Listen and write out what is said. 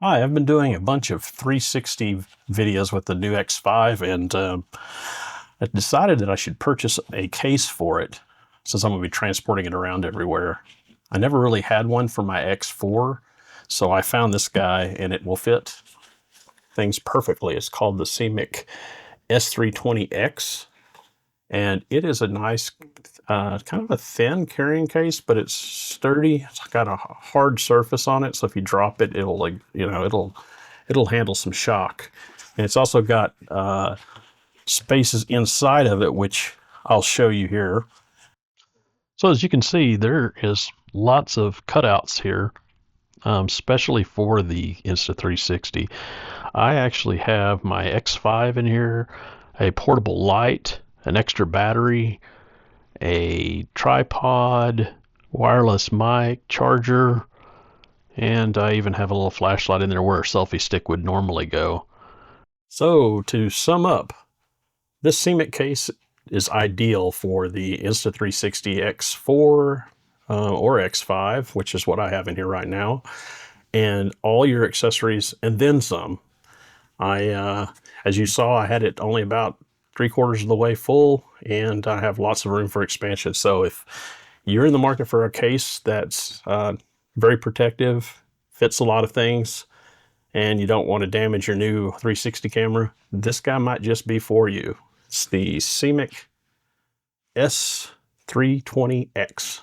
Hi, I've been doing a bunch of 360 videos with the new X5 and I decided that I should purchase a case for it since I'm going to be transporting it around everywhere. I never really had one for my X4, so I found this guy and it will fit things perfectly. It's called the SYMIK S320-X and it is a nice kind of a thin carrying case, but it's sturdy. It's got a hard surface on it, so if you drop it, it'll it'll handle some shock. And it's also got spaces inside of it, which I'll show you here. So as you can see, there is lots of cutouts here, especially for the Insta360. I actually have my X5 in here, a portable light, an extra battery, a tripod, wireless mic, charger, and I even have a little flashlight in there where a selfie stick would normally go. So to sum up, this SYMIK case is ideal for the Insta360 X4 or X5, which is what I have in here right now, and all your accessories and then some. As you saw, I had it only about 3/4 of the way full, and I have lots of room for expansion. So if you're in the market for a case that's very protective, fits a lot of things, and you don't want to damage your new 360 camera, this guy might just be for you. It's the SYMIK S320X.